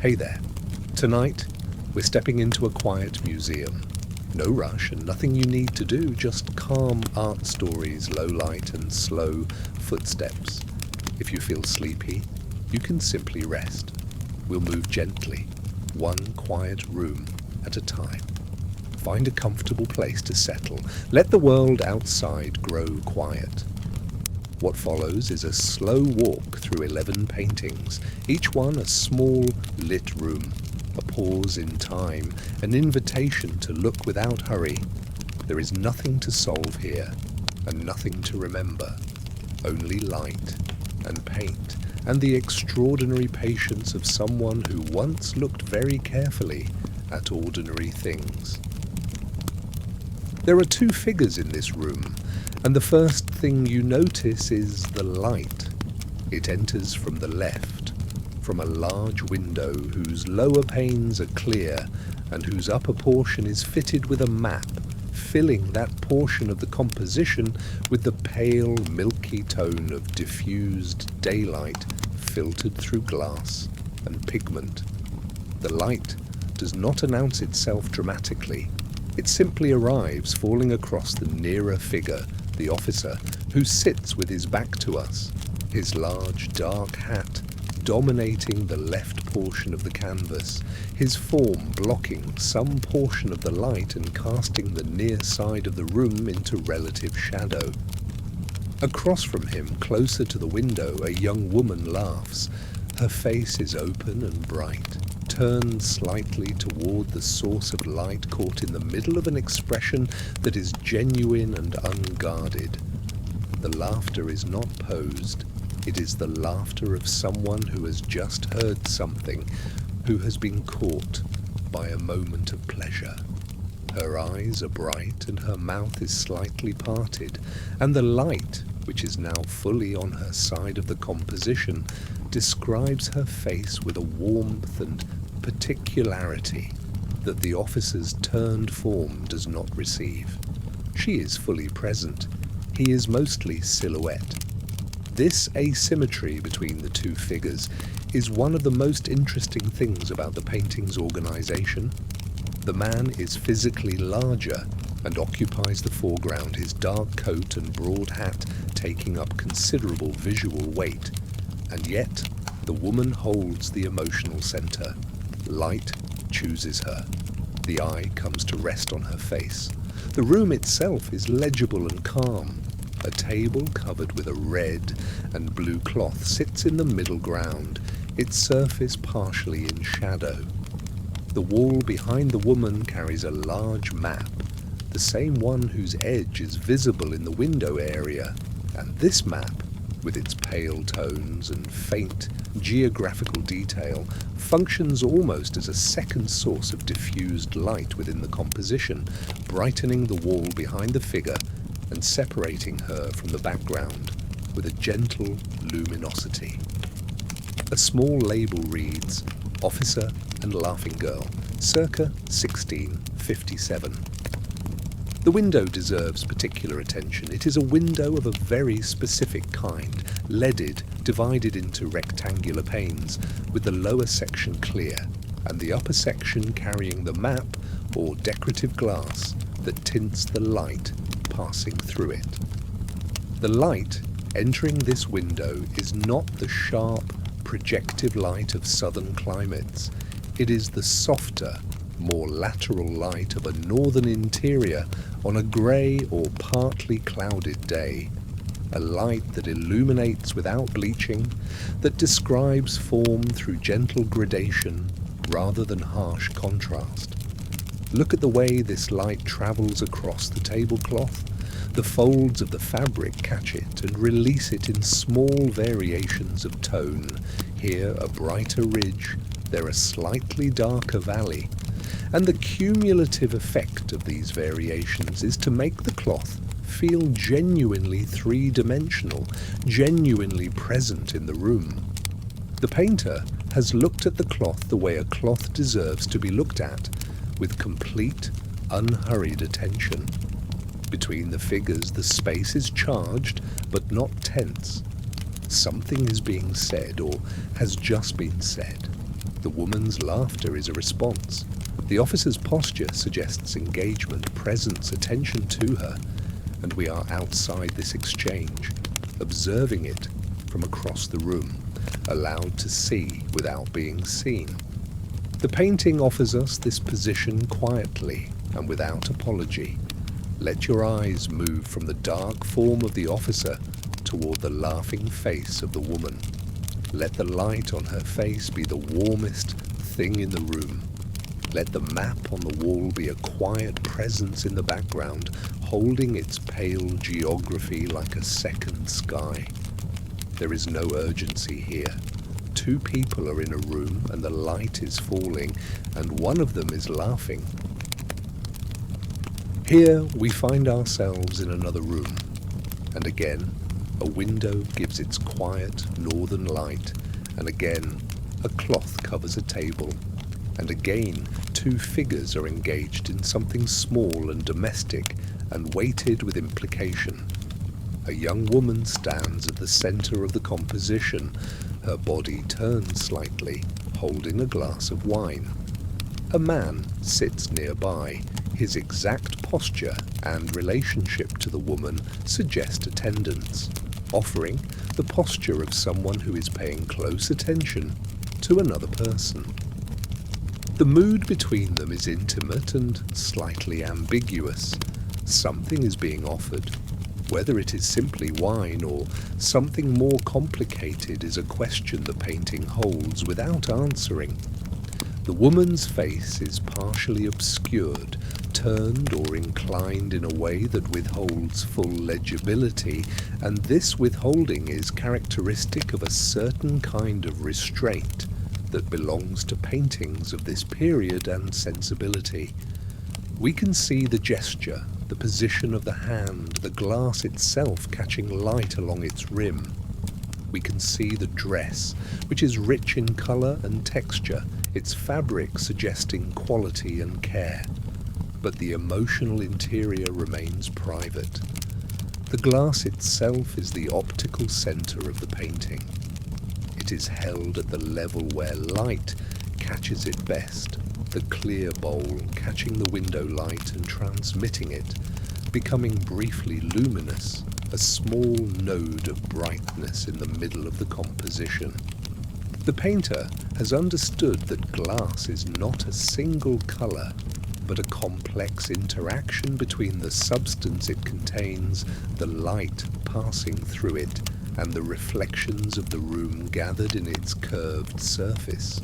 Hey there. Tonight, we're stepping into a quiet museum. No rush and nothing you need to do, just calm art stories, low light and slow footsteps. If you feel sleepy, you can simply rest. We'll move gently, one quiet room at a time. Find a comfortable place to settle. Let the world outside grow quiet. What follows is a slow walk through 11 paintings, each one a small, lit room, a pause in time, an invitation to look without hurry. There is nothing to solve here, and nothing to remember, only light and paint, and the extraordinary patience of someone who once looked very carefully at ordinary things. There are two figures in this room, and the first thing you notice is the light. It enters from the left, from a large window whose lower panes are clear and whose upper portion is fitted with a map, filling that portion of the composition with the pale, milky tone of diffused daylight filtered through glass and pigment. The light does not announce itself dramatically. It simply arrives, falling across the nearer figure, the officer, who sits with his back to us, his large dark hat dominating the left portion of the canvas, his form blocking some portion of the light and casting the near side of the room into relative shadow. Across from him, closer to the window, a young woman laughs. Her face is open and bright, turned slightly toward the source of light, caught in the middle of an expression that is genuine and unguarded. The laughter is not posed. It is the laughter of someone who has just heard something, who has been caught by a moment of pleasure. Her eyes are bright and her mouth is slightly parted, and the light, which is now fully on her side of the composition, describes her face with a warmth and particularity that the officer's turned form does not receive. She is fully present. He is mostly silhouette. This asymmetry between the two figures is one of the most interesting things about the painting's organization. The man is physically larger and occupies the foreground, his dark coat and broad hat taking up considerable visual weight. And yet, the woman holds the emotional center. Light chooses her. The eye comes to rest on her face. The room itself is legible and calm. A table covered with a red and blue cloth sits in the middle ground, its surface partially in shadow. The wall behind the woman carries a large map, the same one whose edge is visible in the window area, and this map, with its pale tones and faint geographical detail, functions almost as a second source of diffused light within the composition, brightening the wall behind the figure and separating her from the background with a gentle luminosity. A small label reads, Officer and Laughing Girl, circa 1657. The window deserves particular attention. It is a window of a very specific kind, leaded, divided into rectangular panes, with the lower section clear, and the upper section carrying the map or decorative glass that tints the light passing through it. The light entering this window is not the sharp, projective light of southern climates. It is the softer, more lateral light of a northern interior on a grey or partly clouded day. A light that illuminates without bleaching, that describes form through gentle gradation rather than harsh contrast. Look at the way this light travels across the tablecloth. The folds of the fabric catch it and release it in small variations of tone. Here a brighter ridge, there a slightly darker valley. And the cumulative effect of these variations is to make the cloth feel genuinely three-dimensional, genuinely present in the room. The painter has looked at the cloth the way a cloth deserves to be looked at, with complete, unhurried attention. Between the figures, the space is charged, but not tense. Something is being said, or has just been said. The The woman's laughter is a response. The officer's posture suggests engagement, presence, attention to her, and we are outside this exchange, observing it from across the room, allowed to see without being seen. The painting offers us this position quietly and without apology. Let your eyes move from the dark form of the officer toward the laughing face of the woman. Let the light on her face be the warmest thing in the room. Let the map on the wall be a quiet presence in the background, holding its pale geography like a second sky. There is no urgency here. Two people are in a room and the light is falling, and one of them is laughing. Here we find ourselves in another room, and again a window gives its quiet northern light, and again a cloth covers a table, and again two figures are engaged in something small and domestic and weighted with implication. A young woman stands at the center of the composition, her body turned slightly, holding a glass of wine. A man sits nearby. His exact posture and relationship to the woman suggest attendance, offering the posture of someone who is paying close attention to another person. The mood between them is intimate and slightly ambiguous. Something is being offered. Whether it is simply wine or something more complicated is a question the painting holds without answering. The woman's face is partially obscured, turned or inclined in a way that withholds full legibility, and this withholding is characteristic of a certain kind of restraint that belongs to paintings of this period and sensibility. We can see the gesture, the position of the hand, the glass itself catching light along its rim. We can see the dress, which is rich in colour and texture, its fabric suggesting quality and care. But the emotional interior remains private. The glass itself is the optical centre of the painting. It is held at the level where light catches it best, the clear bowl catching the window light and transmitting it, becoming briefly luminous, a small node of brightness in the middle of the composition. The painter has understood that glass is not a single colour, but a complex interaction between the substance it contains, the light passing through it, and the reflections of the room gathered in its curved surface.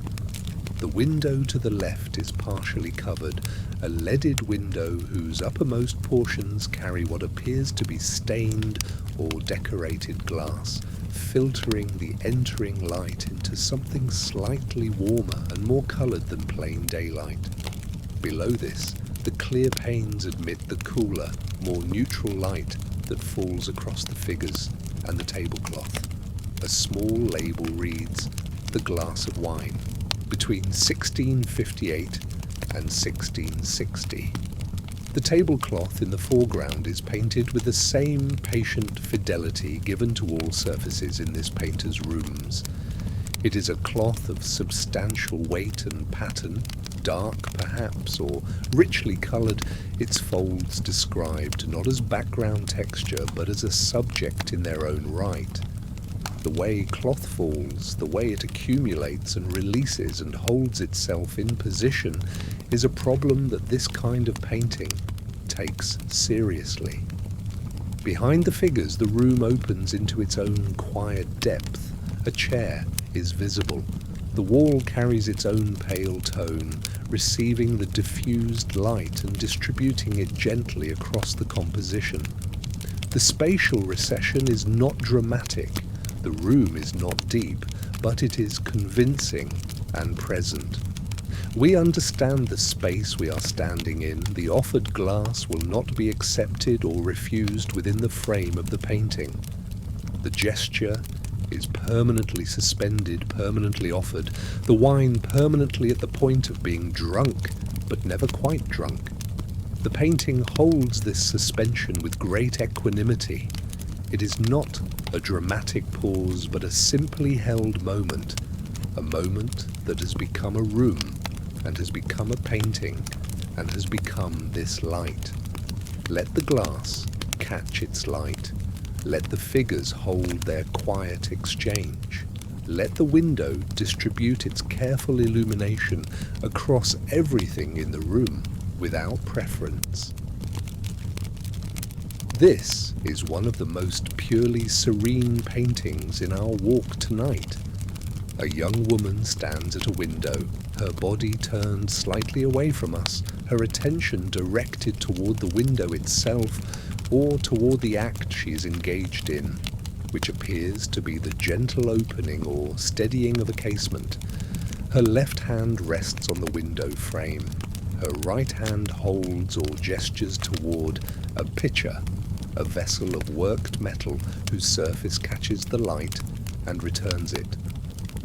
The window to the left is partially covered, a leaded window whose uppermost portions carry what appears to be stained or decorated glass, filtering the entering light into something slightly warmer and more coloured than plain daylight. Below this, the clear panes admit the cooler, more neutral light that falls across the figures and the tablecloth. A small label reads, "The glass of wine, between 1658 and 1660. The tablecloth in the foreground is painted with the same patient fidelity given to all surfaces in this painter's rooms. It is a cloth of substantial weight and pattern, dark perhaps, or richly coloured, its folds described not as background texture but as a subject in their own right. The way cloth falls, the way it accumulates and releases and holds itself in position, is a problem that this kind of painting takes seriously. Behind the figures, the room opens into its own quiet depth. A chair is visible. The wall carries its own pale tone, receiving the diffused light and distributing it gently across the composition. The spatial recession is not dramatic. The room is not deep, but it is convincing and present. We understand the space we are standing in. The offered glass will not be accepted or refused within the frame of the painting. The gesture is permanently suspended, permanently offered. The wine permanently at the point of being drunk, but never quite drunk. The painting holds this suspension with great equanimity. It is not a dramatic pause, but a simply held moment, a moment that has become a room, and has become a painting, and has become this light. Let the glass catch its light. Let the figures hold their quiet exchange. Let the window distribute its careful illumination across everything in the room without preference. This is one of the most purely serene paintings in our walk tonight. A young woman stands at a window, her body turned slightly away from us, her attention directed toward the window itself or toward the act she is engaged in, which appears to be the gentle opening or steadying of a casement. Her left hand rests on the window frame. Her right hand holds or gestures toward a pitcher, a vessel of worked metal whose surface catches the light and returns it.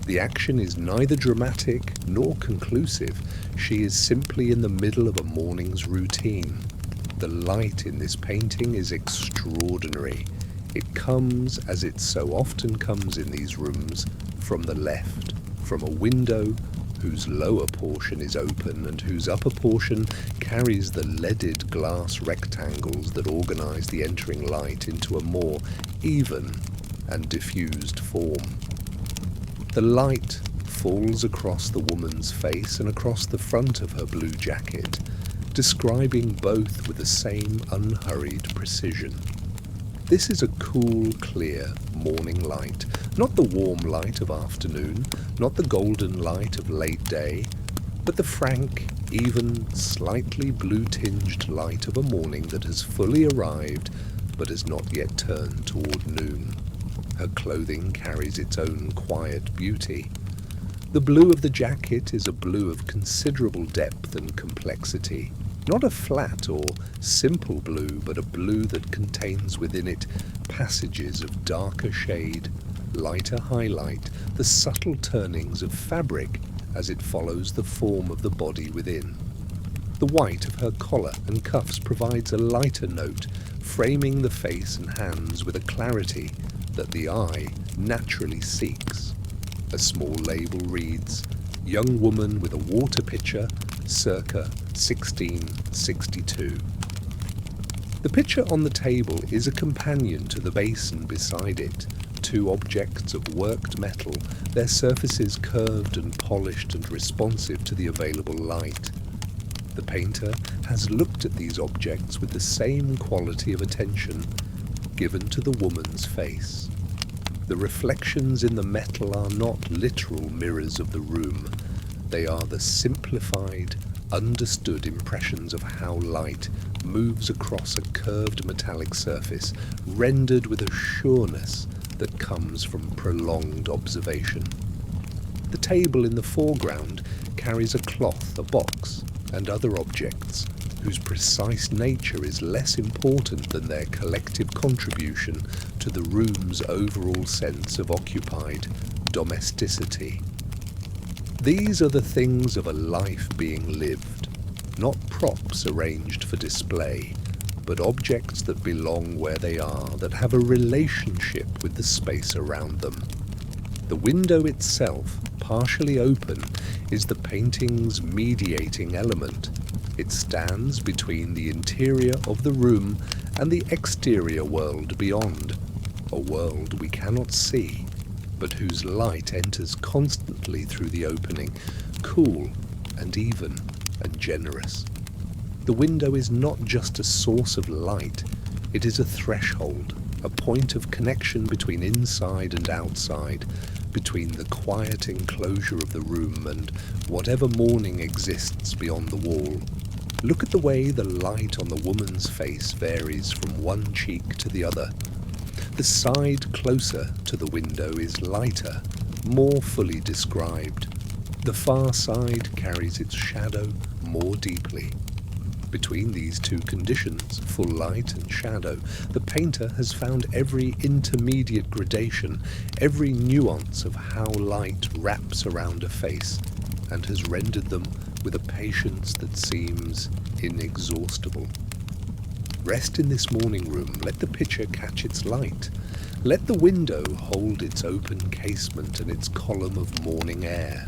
The action is neither dramatic nor conclusive. She is simply in the middle of a morning's routine. The light in this painting is extraordinary. It comes, as it so often comes in these rooms, from the left, from a window whose lower portion is open and whose upper portion carries the leaded glass rectangles that organize the entering light into a more even and diffused form. The light falls across the woman's face and across the front of her blue jacket, describing both with the same unhurried precision. This is a cool, clear morning light, not the warm light of afternoon, not the golden light of late day, but the frank, even, slightly blue-tinged light of a morning that has fully arrived but has not yet turned toward noon. Her clothing carries its own quiet beauty. The blue of the jacket is a blue of considerable depth and complexity. Not a flat or simple blue, but a blue that contains within it passages of darker shade, lighter highlight, the subtle turnings of fabric as it follows the form of the body within. The white of her collar and cuffs provides a lighter note, framing the face and hands with a clarity that the eye naturally seeks. A small label reads, "Young woman with a water pitcher, circa 1662. The pitcher on the table is a companion to the basin beside it, two objects of worked metal, their surfaces curved and polished and responsive to the available light. The painter has looked at these objects with the same quality of attention given to the woman's face. The reflections in the metal are not literal mirrors of the room. They are the simplified, understood impressions of how light moves across a curved metallic surface, rendered with a sureness that comes from prolonged observation. The table in the foreground carries a cloth, a box, and other objects whose precise nature is less important than their collective contribution to the room's overall sense of occupied domesticity. These are the things of a life being lived, not props arranged for display, but objects that belong where they are, that have a relationship with the space around them. The window itself, partially open, is the painting's mediating element. It stands between the interior of the room and the exterior world beyond, a world we cannot see, but whose light enters constantly through the opening, cool and even and generous. The window is not just a source of light, it is a threshold, a point of connection between inside and outside, between the quiet enclosure of the room and whatever morning exists beyond the wall. Look at the way the light on the woman's face varies from one cheek to the other. The side closer to the window is lighter, more fully described. The far side carries its shadow more deeply. Between these two conditions, full light and shadow, the painter has found every intermediate gradation, every nuance of how light wraps around a face, and has rendered them with a patience that seems inexhaustible. Rest in this morning room, let the pitcher catch its light. Let the window hold its open casement and its column of morning air.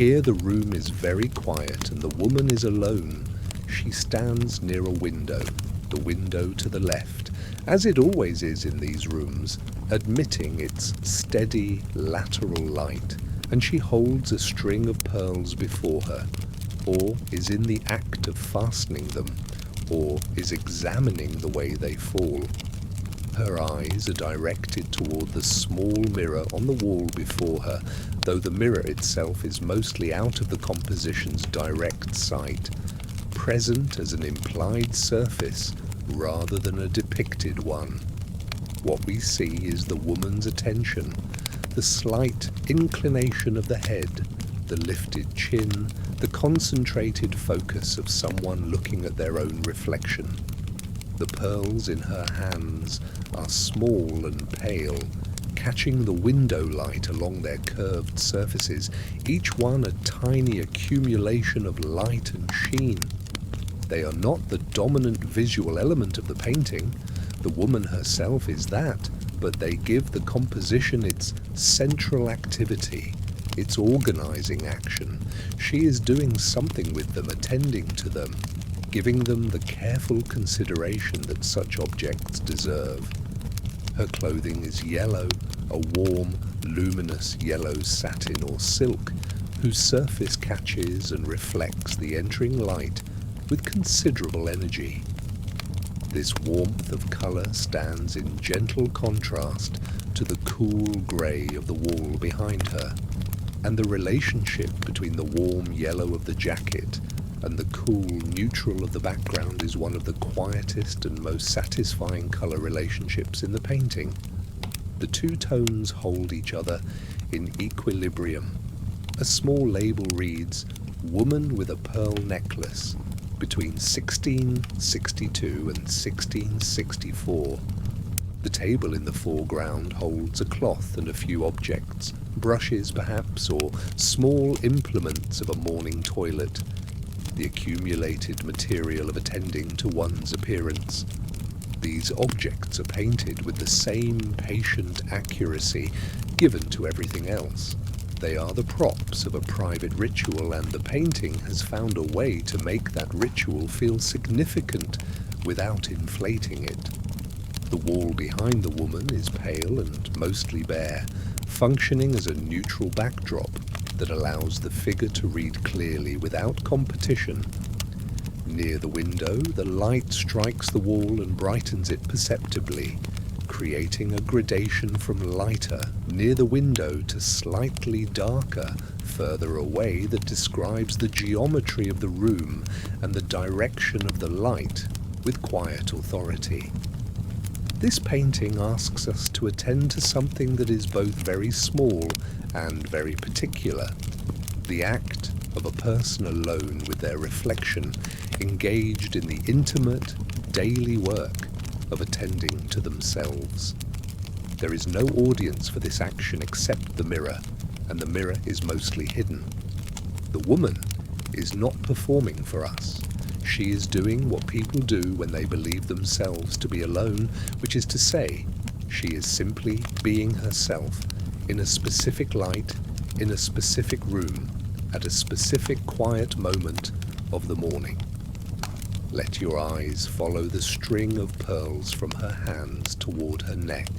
Here the room is very quiet and the woman is alone. She stands near a window, the window to the left, as it always is in these rooms, admitting its steady lateral light, and she holds a string of pearls before her, or is in the act of fastening them, or is examining the way they fall. Her eyes are directed toward the small mirror on the wall before her, though the mirror itself is mostly out of the composition's direct sight, present as an implied surface rather than a depicted one. What we see is the woman's attention, the slight inclination of the head, the lifted chin, the concentrated focus of someone looking at their own reflection. The pearls in her hands are small and pale, catching the window light along their curved surfaces, each one a tiny accumulation of light and sheen. They are not the dominant visual element of the painting, the woman herself is that, but they give the composition its central activity, its organizing action. She is doing something with them, attending to them, giving them the careful consideration that such objects deserve. Her clothing is yellow, a warm, luminous yellow satin or silk, whose surface catches and reflects the entering light with considerable energy. This warmth of colour stands in gentle contrast to the cool grey of the wall behind her, and the relationship between the warm yellow of the jacket and the cool neutral of the background is one of the quietest and most satisfying colour relationships in the painting. The two tones hold each other in equilibrium. A small label reads, "Woman with a pearl necklace," between 1662 and 1664. The table in the foreground holds a cloth and a few objects, brushes perhaps, or small implements of a morning toilet, the accumulated material of attending to one's appearance. These objects are painted with the same patient accuracy given to everything else. They are the props of a private ritual, and the painting has found a way to make that ritual feel significant without inflating it. The wall behind the woman is pale and mostly bare, functioning as a neutral backdrop that allows the figure to read clearly without competition. Near the window, the light strikes the wall and brightens it perceptibly, creating a gradation from lighter near the window to slightly darker further away that describes the geometry of the room and the direction of the light with quiet authority. This painting asks us to attend to something that is both very small and very particular, the act of a person alone with their reflection, engaged in the intimate, daily work of attending to themselves. There is no audience for this action except the mirror, and the mirror is mostly hidden. The woman is not performing for us. She is doing what people do when they believe themselves to be alone, which is to say, she is simply being herself in a specific light, in a specific room, at a specific quiet moment of the morning. Let your eyes follow the string of pearls from her hands toward her neck.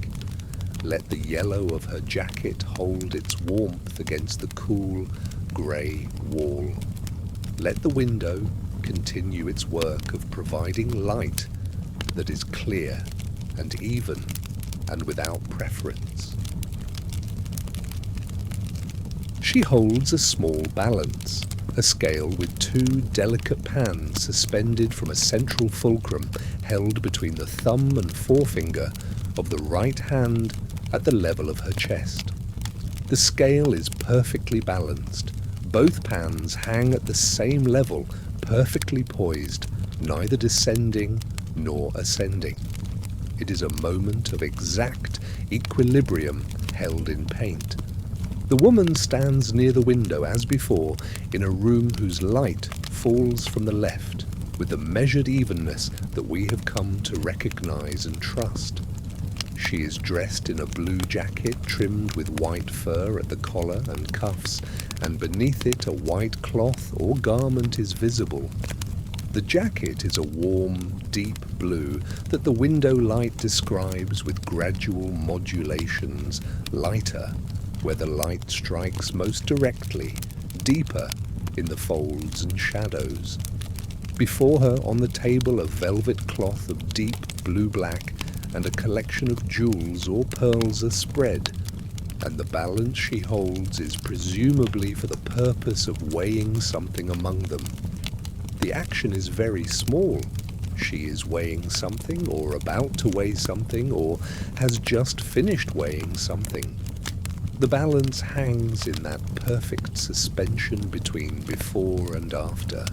Let the yellow of her jacket hold its warmth against the cool, grey wall. Let the window continue its work of providing light that is clear and even and without preference. She holds a small balance, a scale with two delicate pans suspended from a central fulcrum held between the thumb and forefinger of the right hand at the level of her chest. The scale is perfectly balanced. Both pans hang at the same level, perfectly poised, neither descending nor ascending. It is a moment of exact equilibrium held in paint. The woman stands near the window as before, in a room whose light falls from the left with the measured evenness that we have come to recognize and trust. She is dressed in a blue jacket trimmed with white fur at the collar and cuffs, and beneath it a white cloth or garment is visible. The jacket is a warm, deep blue that the window light describes with gradual modulations, lighter where the light strikes most directly, deeper in the folds and shadows. Before her on the table a velvet cloth of deep blue-black and a collection of jewels or pearls are spread, and the balance she holds is presumably for the purpose of weighing something among them. The action is very small. She is weighing something, or about to weigh something, or has just finished weighing something. The balance hangs in that perfect suspension between before and after.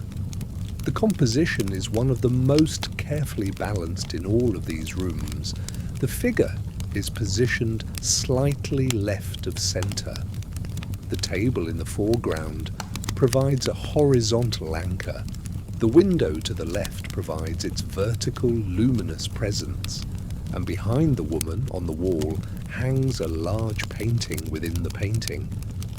The composition is one of the most carefully balanced in all of these rooms. The figure is positioned slightly left of centre. The table in the foreground provides a horizontal anchor. The window to the left provides its vertical luminous presence, and behind the woman on the wall hangs a large painting within the painting,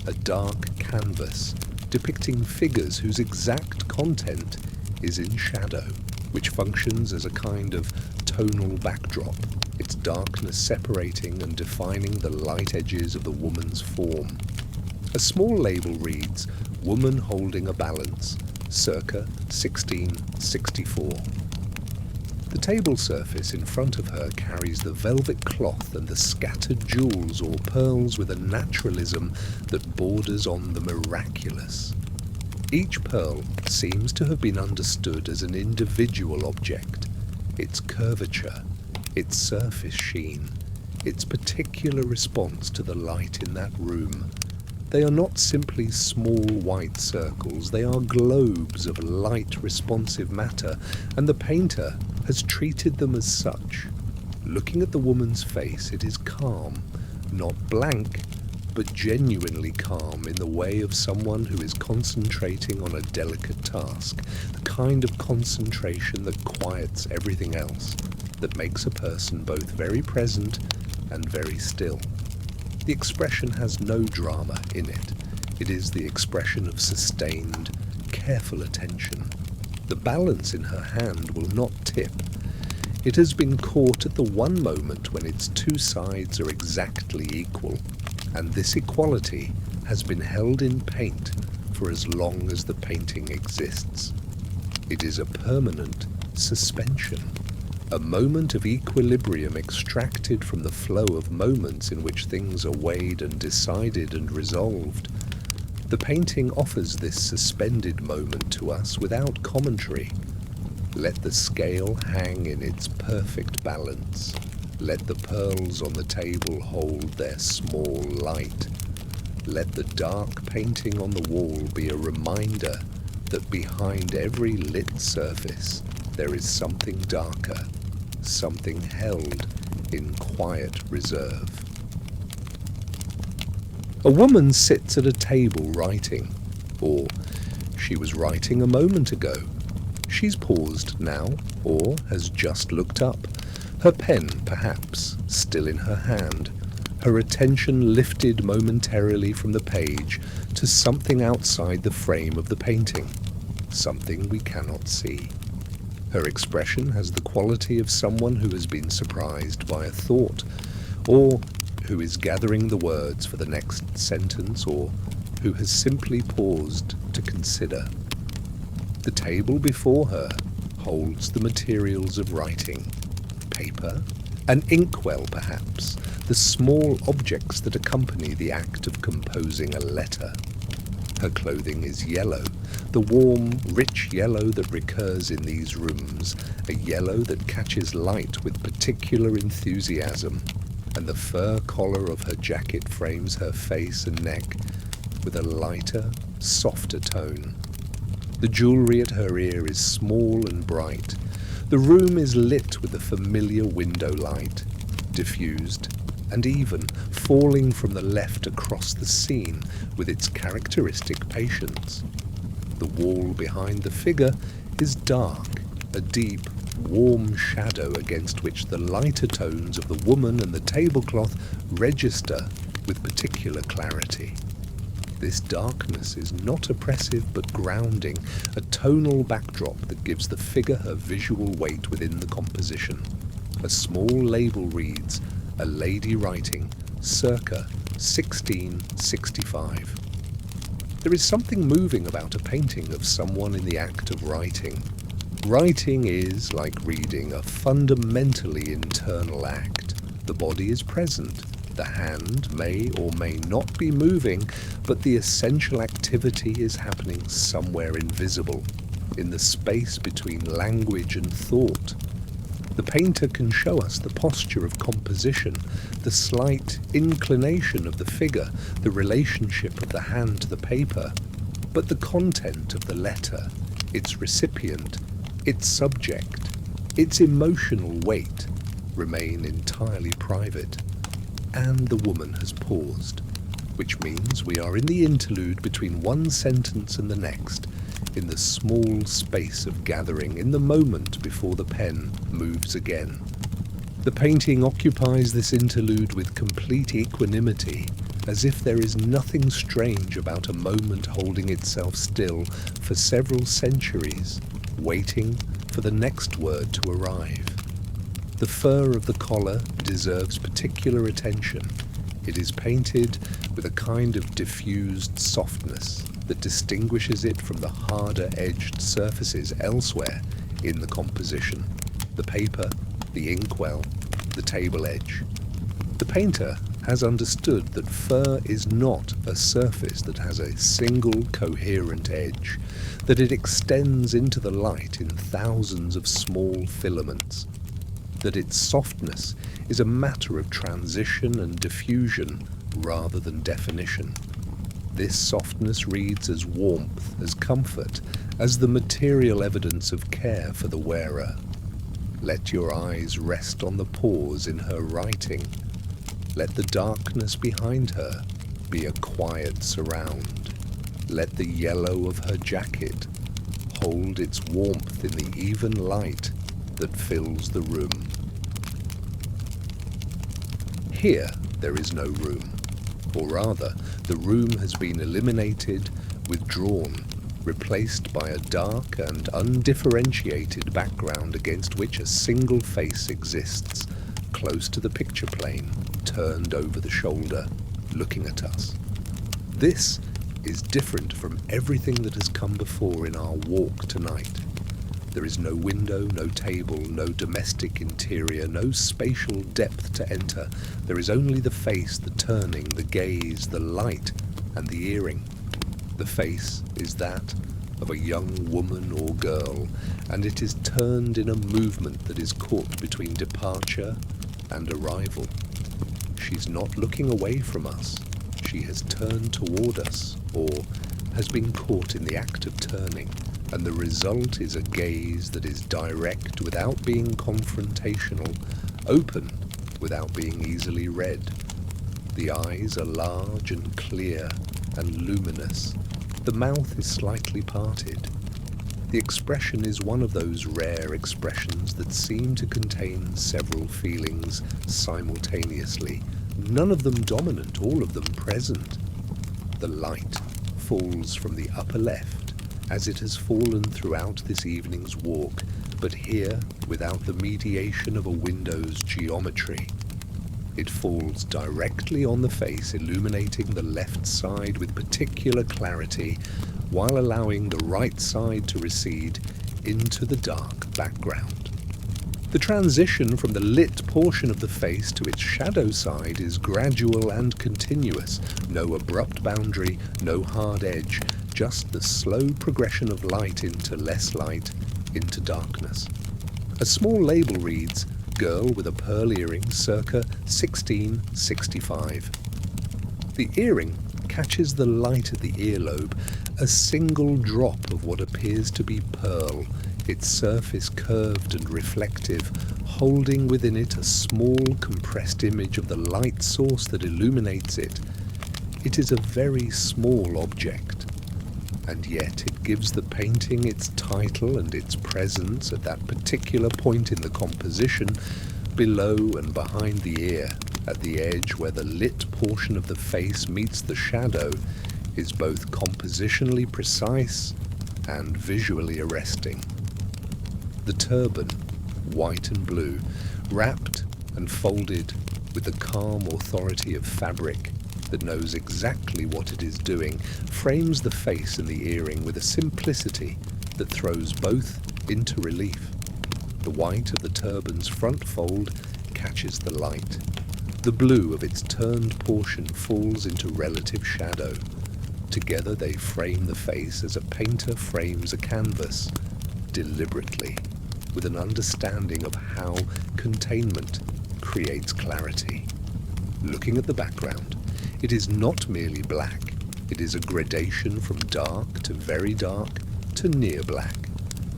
a dark canvas depicting figures whose exact content is in shadow, which functions as a kind of tonal backdrop, its darkness separating and defining the light edges of the woman's form. A small label reads, "Woman holding a balance, circa 1664. The table surface in front of her carries the velvet cloth and the scattered jewels or pearls with a naturalism that borders on the miraculous. Each pearl seems to have been understood as an individual object, its curvature, its surface sheen, its particular response to the light in that room. They are not simply small white circles, they are globes of light responsive matter, and the painter has treated them as such. Looking at the woman's face, it is calm, not blank, but genuinely calm in the way of someone who is concentrating on a delicate task, the kind of concentration that quiets everything else, that makes a person both very present and very still. The expression has no drama in it. It is the expression of sustained, careful attention. The balance in her hand will not tip. It has been caught at the one moment when its two sides are exactly equal, and this equality has been held in paint for as long as the painting exists. It is a permanent suspension, a moment of equilibrium extracted from the flow of moments in which things are weighed and decided and resolved. The painting offers this suspended moment to us without commentary. Let the scale hang in its perfect balance. Let the pearls on the table hold their small light. Let the dark painting on the wall be a reminder that behind every lit surface there is something darker, something held in quiet reserve. A woman sits at a table writing, or she was writing a moment ago. She's paused now, or has just looked up, her pen, perhaps, still in her hand, her attention lifted momentarily from the page to something outside the frame of the painting, something we cannot see. Her expression has the quality of someone who has been surprised by a thought, or who is gathering the words for the next sentence, or who has simply paused to consider. The table before her holds the materials of writing, paper, an inkwell perhaps, the small objects that accompany the act of composing a letter. Her clothing is yellow, the warm, rich yellow that recurs in these rooms, a yellow that catches light with particular enthusiasm, and the fur collar of her jacket frames her face and neck with a lighter, softer tone. The jewellery at her ear is small and bright. The room is lit with the familiar window light, diffused and even, falling from the left across the scene with its characteristic patience. The wall behind the figure is dark, a deep, warm shadow against which the lighter tones of the woman and the tablecloth register with particular clarity. This darkness is not oppressive but grounding, a tonal backdrop that gives the figure her visual weight within the composition. A small label reads, "A lady writing, circa 1665. There is something moving about a painting of someone in the act of writing. Writing is, like reading, a fundamentally internal act. The body is present. The hand may or may not be moving, but the essential activity is happening somewhere invisible, in the space between language and thought. The painter can show us the posture of composition, the slight inclination of the figure, the relationship of the hand to the paper, but the content of the letter, its recipient, its subject, its emotional weight remain entirely private. And the woman has paused, which means we are in the interlude between one sentence and the next, in the small space of gathering, in the moment before the pen moves again. The painting occupies this interlude with complete equanimity, as if there is nothing strange about a moment holding itself still for several centuries, waiting for the next word to arrive. The fur of the collar deserves particular attention. It is painted with a kind of diffused softness that distinguishes it from the harder-edged surfaces elsewhere in the composition. The paper, the inkwell, the table edge. The painter has understood that fur is not a surface that has a single coherent edge, that it extends into the light in thousands of small filaments, that its softness is a matter of transition and diffusion rather than definition. This softness reads as warmth, as comfort, as the material evidence of care for the wearer. Let your eyes rest on the pause in her writing. Let the darkness behind her be a quiet surround. Let the yellow of her jacket hold its warmth in the even light that fills the room. Here there is no room, or rather, the room has been eliminated, withdrawn, replaced by a dark and undifferentiated background against which a single face exists, close to the picture plane, turned over the shoulder, looking at us. This is different from everything that has come before in our walk tonight. There is no window, no table, no domestic interior, no spatial depth to enter. There is only the face, the turning, the gaze, the light, and the earring. The face is that of a young woman or girl, and it is turned in a movement that is caught between departure and arrival. She's not looking away from us. She has turned toward us, or has been caught in the act of turning, and the result is a gaze that is direct without being confrontational, open without being easily read. The eyes are large and clear and luminous. The mouth is slightly parted. The expression is one of those rare expressions that seem to contain several feelings simultaneously, none of them dominant, all of them present. The light falls from the upper left, as it has fallen throughout this evening's walk, but here without the mediation of a window's geometry. It falls directly on the face, illuminating the left side with particular clarity, while allowing the right side to recede into the dark background. The transition from the lit portion of the face to its shadow side is gradual and continuous, no abrupt boundary, no hard edge, just the slow progression of light into less light, into darkness. A small label reads, "Girl with a pearl earring, circa 1665. The earring catches the light at the earlobe, a single drop of what appears to be pearl, its surface curved and reflective, holding within it a small compressed image of the light source that illuminates it. It is a very small object, and yet it gives the painting its title and its presence at that particular point in the composition, below and behind the ear, at the edge where the lit portion of the face meets the shadow. is both compositionally precise and visually arresting. The turban, white and blue, wrapped and folded with the calm authority of fabric that knows exactly what it is doing, frames the face and the earring with a simplicity that throws both into relief. The white of the turban's front fold catches the light. The blue of its turned portion falls into relative shadow. Together they frame the face as a painter frames a canvas, deliberately, with an understanding of how containment creates clarity. Looking at the background, it is not merely black, it is a gradation from dark to very dark to near black,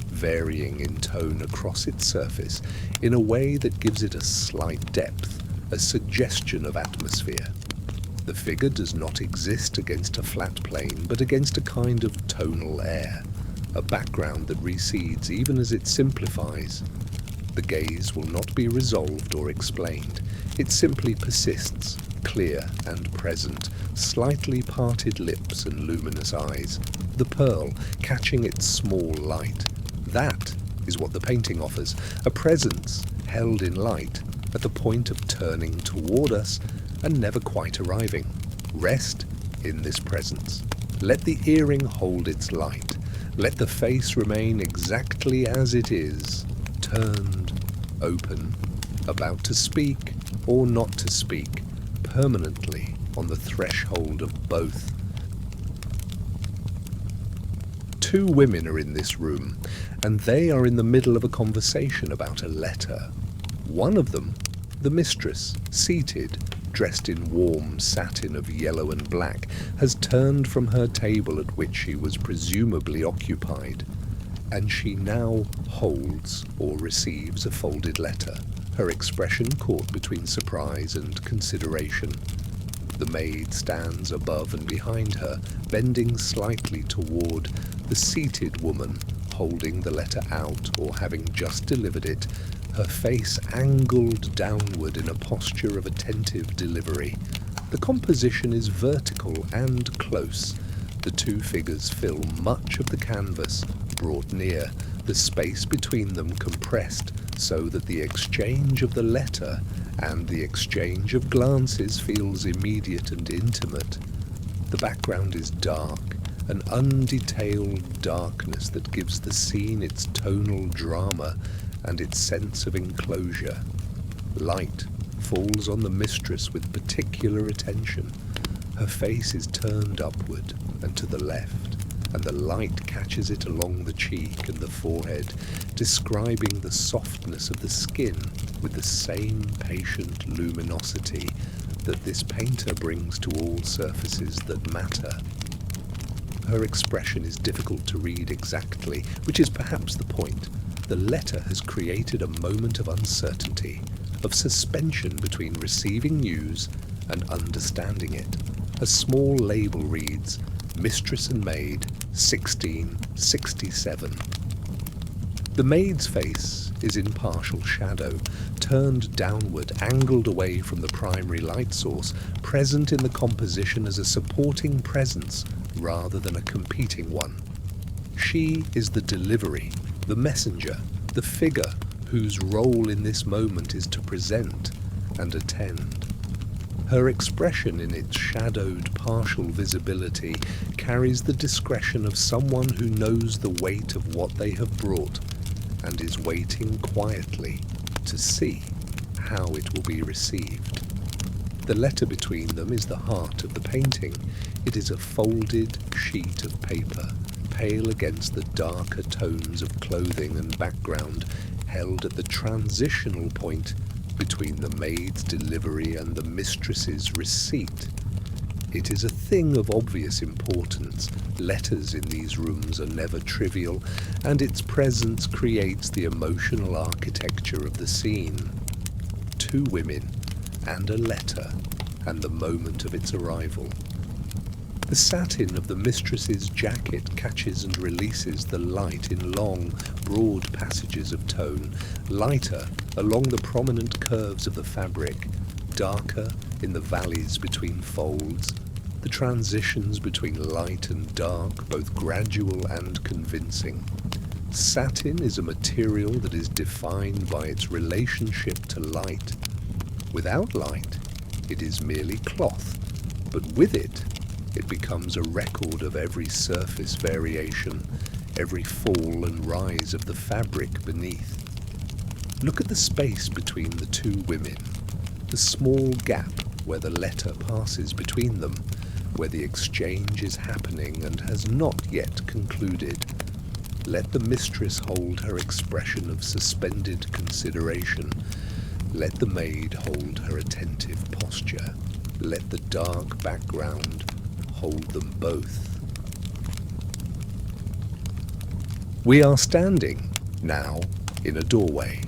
varying in tone across its surface in a way that gives it a slight depth, a suggestion of atmosphere. The figure does not exist against a flat plane, but against a kind of tonal air, a background that recedes even as it simplifies. The gaze will not be resolved or explained. It simply persists, clear and present, slightly parted lips and luminous eyes, the pearl catching its small light. That is what the painting offers, a presence held in light at the point of turning toward us and never quite arriving. Rest in this presence. Let the earring hold its light. Let the face remain exactly as it is, turned, open, about to speak or not to speak, permanently on the threshold of both. Two women are in this room, and they are in the middle of a conversation about a letter. One of them, the mistress, seated, dressed in warm satin of yellow and black, has turned from her table at which she was presumably occupied, and she now holds or receives a folded letter, her expression caught between surprise and consideration. The maid stands above and behind her, bending slightly toward the seated woman, holding the letter out or having just delivered it, her face angled downward in a posture of attentive delivery. The composition is vertical and close. The two figures fill much of the canvas, brought near, the space between them compressed so that the exchange of the letter and the exchange of glances feels immediate and intimate. The background is dark, an undetailed darkness that gives the scene its tonal drama and its sense of enclosure. Light falls on the mistress with particular attention. Her face is turned upward and to the left, and the light catches it along the cheek and the forehead, describing the softness of the skin with the same patient luminosity that this painter brings to all surfaces that matter. Her expression is difficult to read exactly, which is perhaps the point. The letter has created a moment of uncertainty, of suspension between receiving news and understanding it. A small label reads, Mistress and Maid, 1667. The maid's face is in partial shadow, turned downward, angled away from the primary light source, present in the composition as a supporting presence rather than a competing one. She is the delivery, the messenger, the figure whose role in this moment is to present and attend. Her expression in its shadowed partial visibility carries the discretion of someone who knows the weight of what they have brought and is waiting quietly to see how it will be received. The letter between them is the heart of the painting. It is a folded sheet of paper, pale against the darker tones of clothing and background, held at the transitional point between the maid's delivery and the mistress's receipt. It is a thing of obvious importance. Letters in these rooms are never trivial, and its presence creates the emotional architecture of the scene. Two women, and a letter, and the moment of its arrival. The satin of the mistress's jacket catches and releases the light in long, broad passages of tone, lighter along the prominent curves of the fabric, darker in the valleys between folds, the transitions between light and dark, both gradual and convincing. Satin is a material that is defined by its relationship to light. Without light, it is merely cloth, but with it, it becomes a record of every surface variation, every fall and rise of the fabric beneath. Look at the space between the two women, the small gap where the letter passes between them, where the exchange is happening and has not yet concluded. Let the mistress hold her expression of suspended consideration. Let the maid hold her attentive posture. Let the dark background hold them both. We are standing now in a doorway,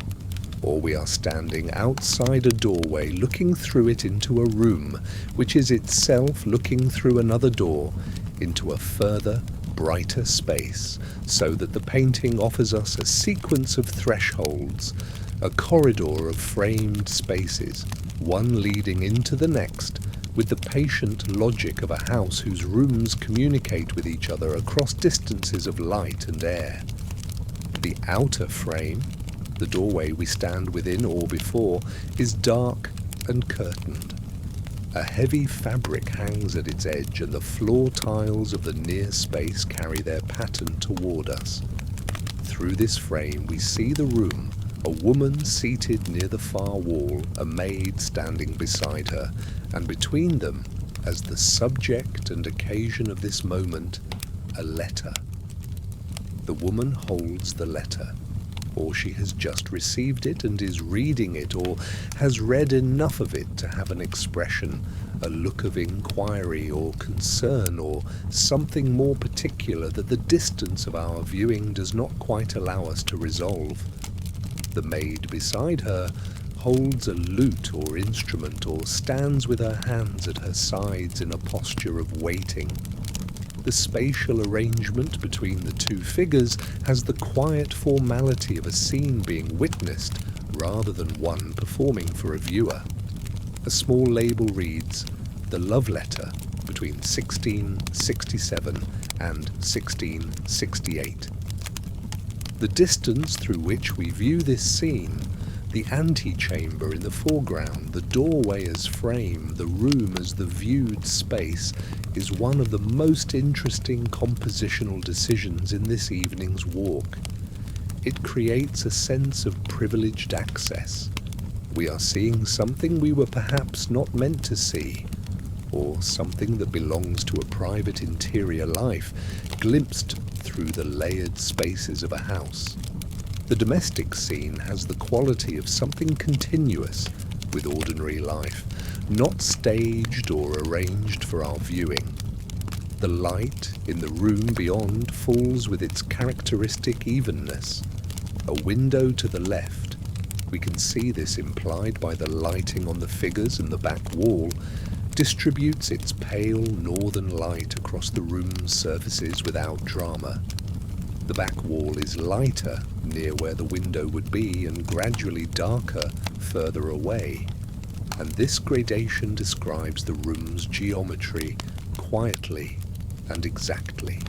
or we are standing outside a doorway looking through it into a room, which is itself looking through another door into a further, brighter space, so that the painting offers us a sequence of thresholds, a corridor of framed spaces, one leading into the next, with the patient logic of a house whose rooms communicate with each other across distances of light and air. The outer frame, the doorway we stand within or before, is dark and curtained. A heavy fabric hangs at its edge, and the floor tiles of the near space carry their pattern toward us. Through this frame we see the room, a woman seated near the far wall, a maid standing beside her, and between them, as the subject and occasion of this moment, a letter. The woman holds the letter, or she has just received it and is reading it, or has read enough of it to have an expression, a look of inquiry or concern, or something more particular that the distance of our viewing does not quite allow us to resolve. The maid beside her holds a lute or instrument, or stands with her hands at her sides in a posture of waiting. The spatial arrangement between the two figures has the quiet formality of a scene being witnessed rather than one performing for a viewer. A small label reads, "The Love Letter between 1667 and 1668. The distance through which we view this scene, the antechamber in the foreground, the doorway as frame, the room as the viewed space, is one of the most interesting compositional decisions in this evening's walk. It creates a sense of privileged access. We are seeing something we were perhaps not meant to see, or something that belongs to a private interior life, glimpsed through the layered spaces of a house. The domestic scene has the quality of something continuous with ordinary life, not staged or arranged for our viewing. The light in the room beyond falls with its characteristic evenness. A window to the left, we can see this implied by the lighting on the figures and the back wall, distributes its pale northern light across the room's surfaces without drama. The back wall is lighter near where the window would be and gradually darker further away, and this gradation describes the room's geometry quietly and exactly.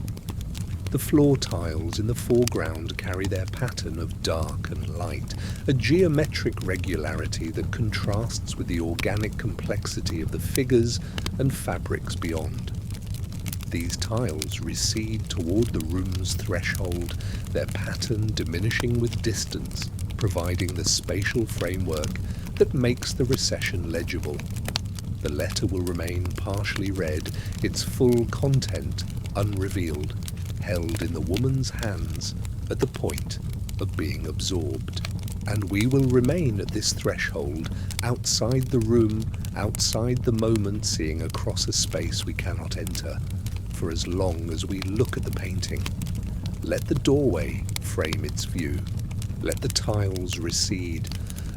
The floor tiles in the foreground carry their pattern of dark and light, a geometric regularity that contrasts with the organic complexity of the figures and fabrics beyond. These tiles recede toward the room's threshold, their pattern diminishing with distance, providing the spatial framework that makes the recession legible. The letter will remain partially read, its full content unrevealed, held in the woman's hands at the point of being absorbed. And we will remain at this threshold, outside the room, outside the moment, seeing across a space we cannot enter, for as long as we look at the painting. Let the doorway frame its view. Let the tiles recede.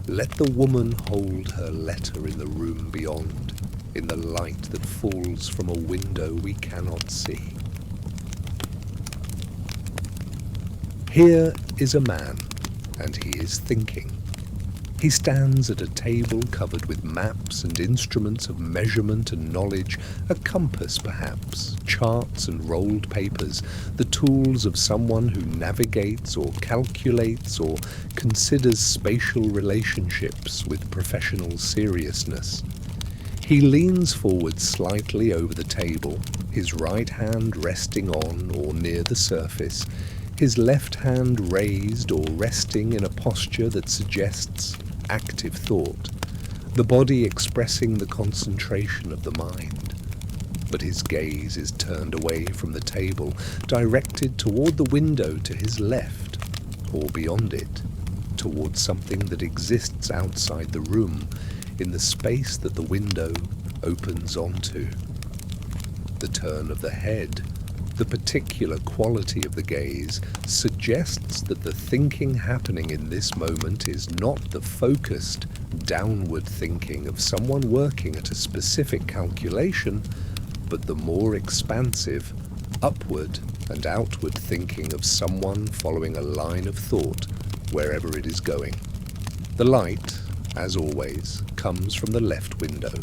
Let the woman hold her letter in the room beyond, in the light that falls from a window we cannot see. Here is a man, and he is thinking. He stands at a table covered with maps and instruments of measurement and knowledge, a compass perhaps, charts and rolled papers, the tools of someone who navigates or calculates or considers spatial relationships with professional seriousness. He leans forward slightly over the table, his right hand resting on or near the surface, his left hand raised or resting in a posture that suggests active thought, the body expressing the concentration of the mind. But his gaze is turned away from the table, directed toward the window to his left, or beyond it, toward something that exists outside the room, in the space that the window opens onto. The turn of the head, the particular quality of the gaze, suggests that the thinking happening in this moment is not the focused, downward thinking of someone working at a specific calculation, but the more expansive, upward and outward thinking of someone following a line of thought wherever it is going. The light, as always, comes from the left window,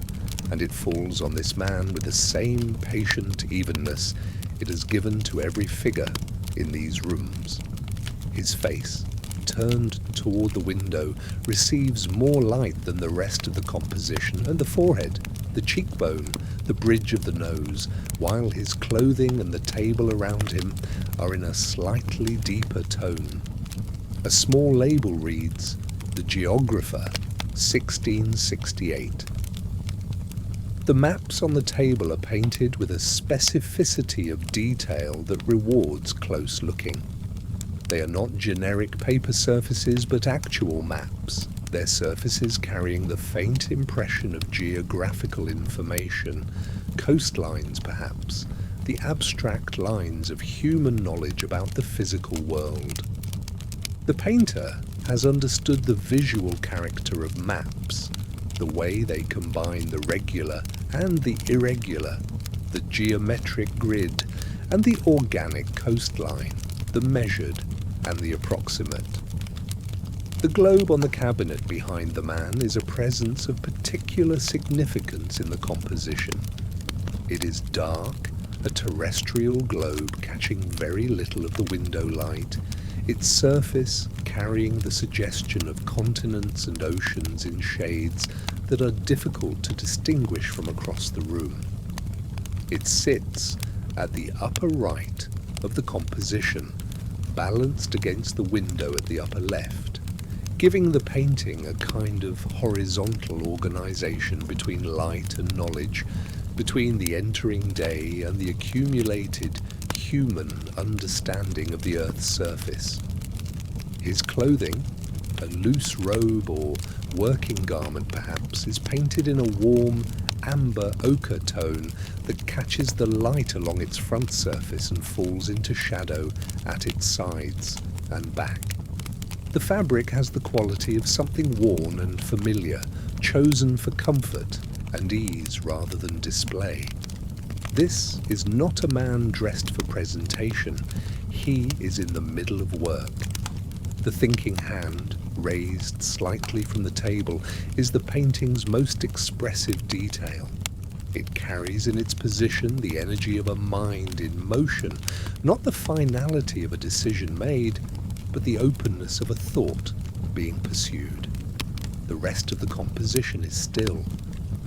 and it falls on this man with the same patient evenness it has given to every figure in these rooms. His face, turned toward the window, receives more light than the rest of the composition, and the forehead, the cheekbone, the bridge of the nose, while his clothing and the table around him are in a slightly deeper tone. A small label reads, "The Geographer, 1668. The maps on the table are painted with a specificity of detail that rewards close looking. They are not generic paper surfaces, but actual maps, their surfaces carrying the faint impression of geographical information, coastlines perhaps, the abstract lines of human knowledge about the physical world. The painter has understood the visual character of maps, the way they combine the regular and the irregular, the geometric grid and the organic coastline, the measured and the approximate. The globe on the cabinet behind the man is a presence of particular significance in the composition. It is dark, a terrestrial globe catching very little of the window light, its surface carrying the suggestion of continents and oceans in shades that are difficult to distinguish from across the room. It sits at the upper right of the composition, balanced against the window at the upper left, giving the painting a kind of horizontal organization between light and knowledge, between the entering day and the accumulated human understanding of the Earth's surface. His clothing, a loose robe or working garment perhaps, is painted in a warm amber ochre tone that catches the light along its front surface and falls into shadow at its sides and back. The fabric has the quality of something worn and familiar, chosen for comfort and ease rather than display. This is not a man dressed for presentation. He is in the middle of work. The thinking hand, raised slightly from the table, is the painting's most expressive detail. It carries in its position the energy of a mind in motion, not the finality of a decision made, but the openness of a thought being pursued. The rest of the composition is still.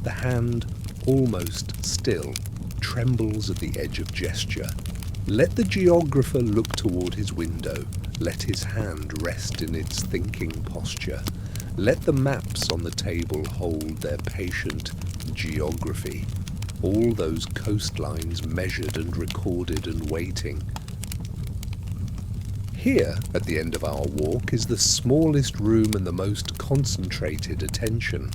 The hand, almost still, trembles at the edge of gesture. Let the geographer look toward his window. Let his hand rest in its thinking posture. Let the maps on the table hold their patient geography. All those coastlines measured and recorded and waiting. Here, at the end of our walk, is the smallest room and the most concentrated attention.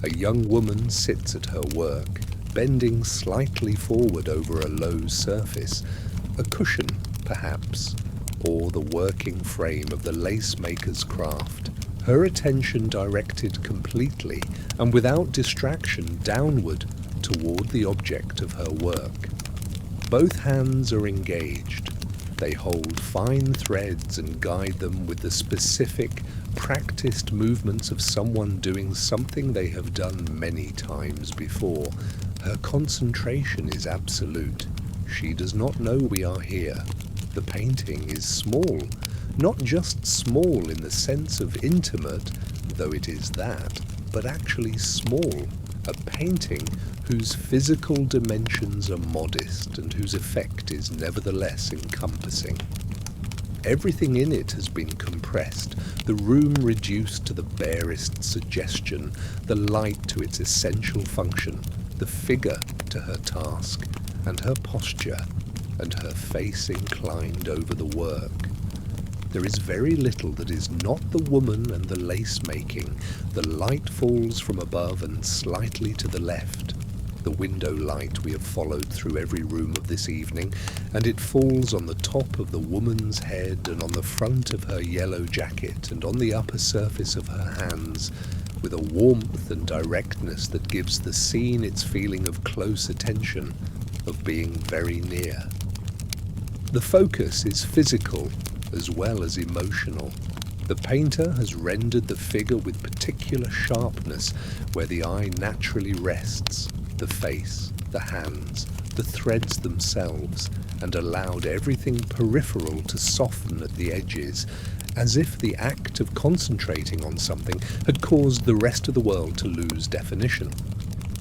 A young woman sits at her work, bending slightly forward over a low surface, a cushion, perhaps, or the working frame of the lacemaker's craft, her attention directed completely and without distraction downward toward the object of her work. Both hands are engaged. They hold fine threads and guide them with the specific, practiced movements of someone doing something they have done many times before. Her concentration is absolute. She does not know we are here. The painting is small, not just small in the sense of intimate, though it is that, but actually small. A painting whose physical dimensions are modest and whose effect is nevertheless encompassing. Everything in it has been compressed, the room reduced to the barest suggestion, the light to its essential function, the figure to her task, and her posture, and her face inclined over the work. There is very little that is not the woman and the lace-making. The light falls from above and slightly to the left. The window light we have followed through every room of this evening, and it falls on the top of the woman's head and on the front of her yellow jacket and on the upper surface of her hands, with a warmth and directness that gives the scene its feeling of close attention, of being very near. The focus is physical as well as emotional. The painter has rendered the figure with particular sharpness where the eye naturally rests, the face, the hands, the threads themselves, and allowed everything peripheral to soften at the edges, as if the act of concentrating on something had caused the rest of the world to lose definition.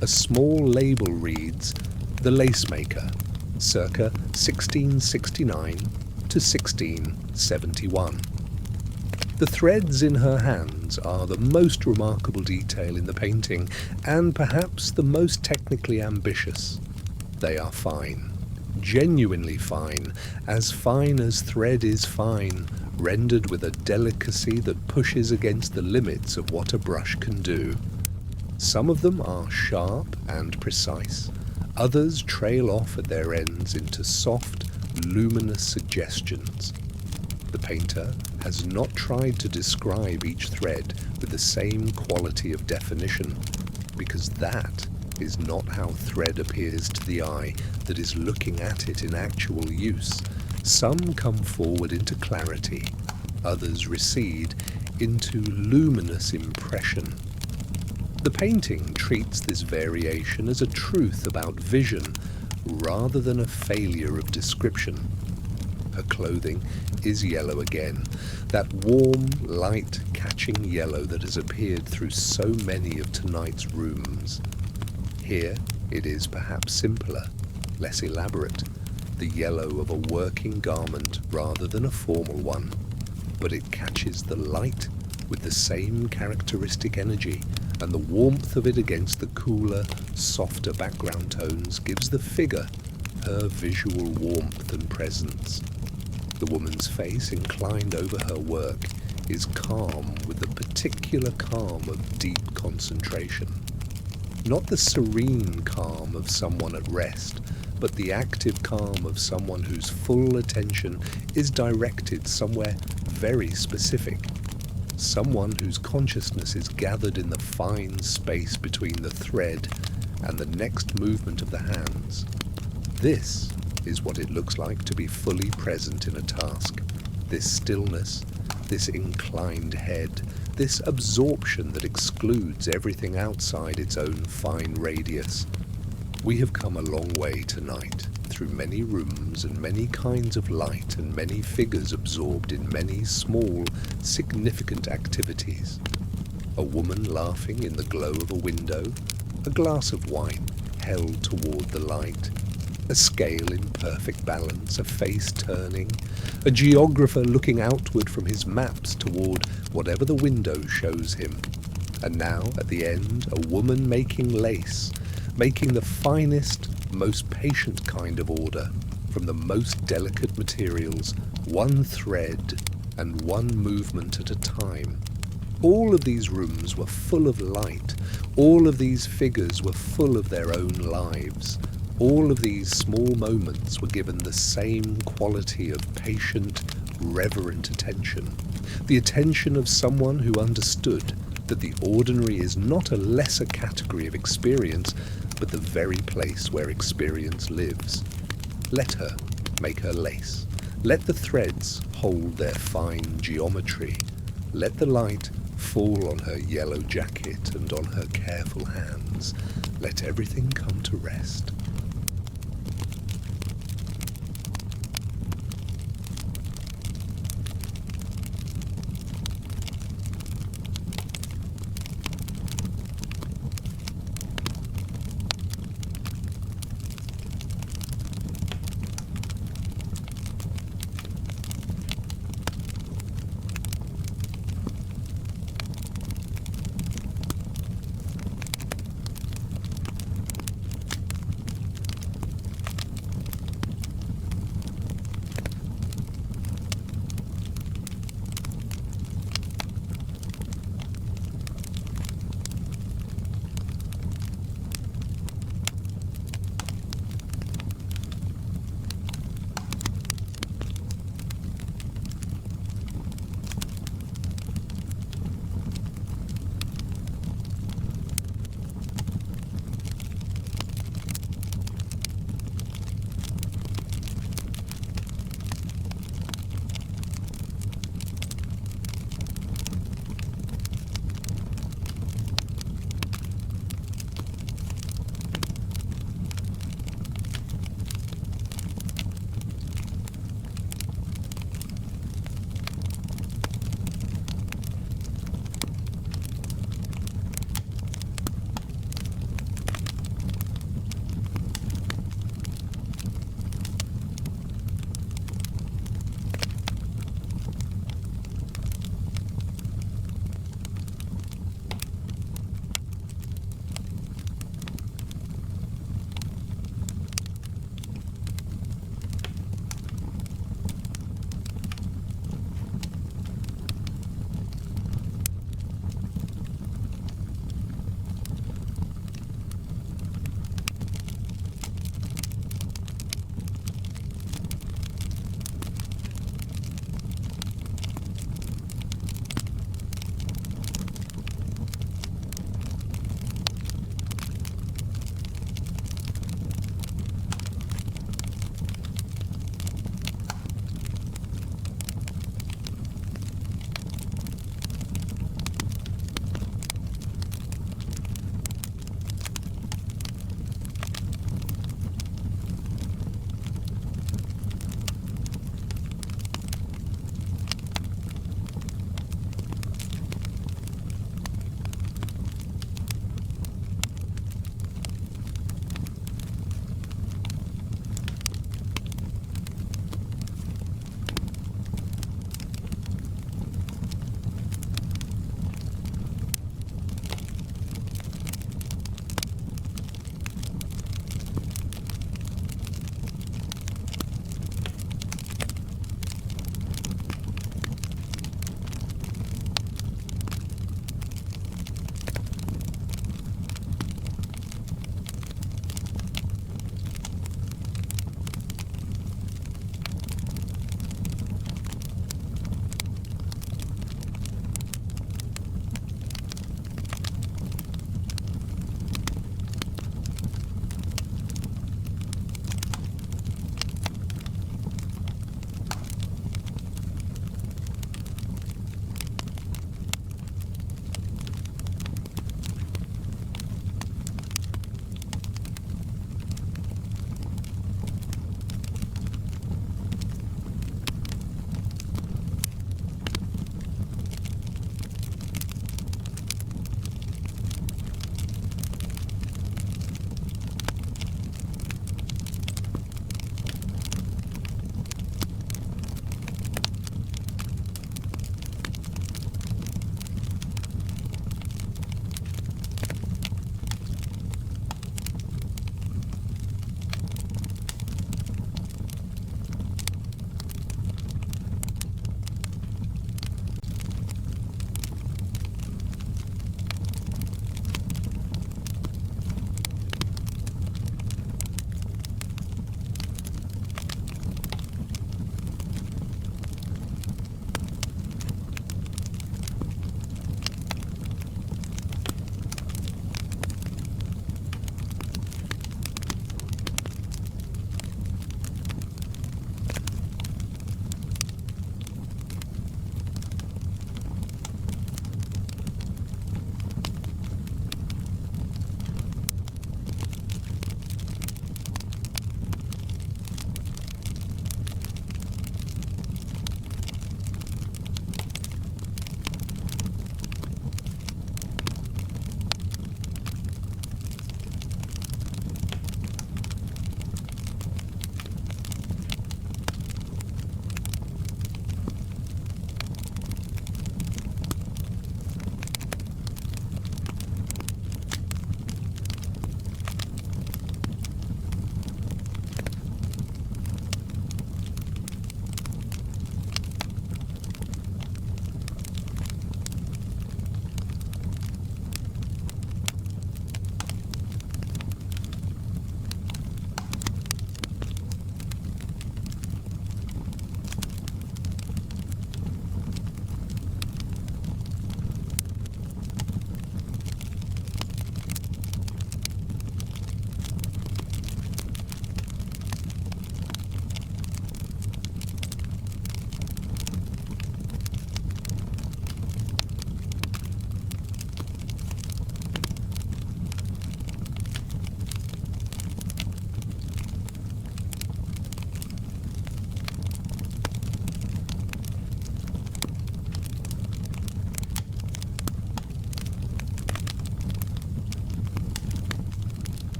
A small label reads, "The Lacemaker, circa 1669 to 1671. The threads in her hands are the most remarkable detail in the painting, and perhaps the most technically ambitious. They are fine, genuinely fine as thread is fine, rendered with a delicacy that pushes against the limits of what a brush can do. Some of them are sharp and precise, others trail off at their ends into soft, luminous suggestions. The painter has not tried to describe each thread with the same quality of definition, because that is not how thread appears to the eye that is looking at it in actual use. Some come forward into clarity, others recede into luminous impression. The painting treats this variation as a truth about vision, rather than a failure of description. Her clothing is yellow again, that warm, light, catching yellow that has appeared through so many of tonight's rooms. Here it is perhaps simpler, less elaborate, the yellow of a working garment rather than a formal one, but it catches the light with the same characteristic energy, and the warmth of it against the cooler, softer background tones gives the figure her visual warmth and presence. The woman's face, inclined over her work, is calm with the particular calm of deep concentration. Not the serene calm of someone at rest, but the active calm of someone whose full attention is directed somewhere very specific. Someone whose consciousness is gathered in the fine space between the thread and the next movement of the hands. This is what it looks like to be fully present in a task. This stillness, this inclined head, this absorption that excludes everything outside its own fine radius. We have come a long way tonight, through many rooms and many kinds of light and many figures absorbed in many small, significant activities. A woman laughing in the glow of a window, a glass of wine held toward the light, a scale in perfect balance, a face turning, a geographer looking outward from his maps toward whatever the window shows him. And now, at the end, a woman making lace, making the finest, most patient kind of order, from the most delicate materials, one thread and one movement at a time. All of these rooms were full of light. All of these figures were full of their own lives. All of these small moments were given the same quality of patient, reverent attention. The attention of someone who understood that the ordinary is not a lesser category of experience, but the very place where experience lives. Let her make her lace. Let the threads hold their fine geometry. Let the light fall on her yellow jacket and on her careful hands. Let everything come to rest.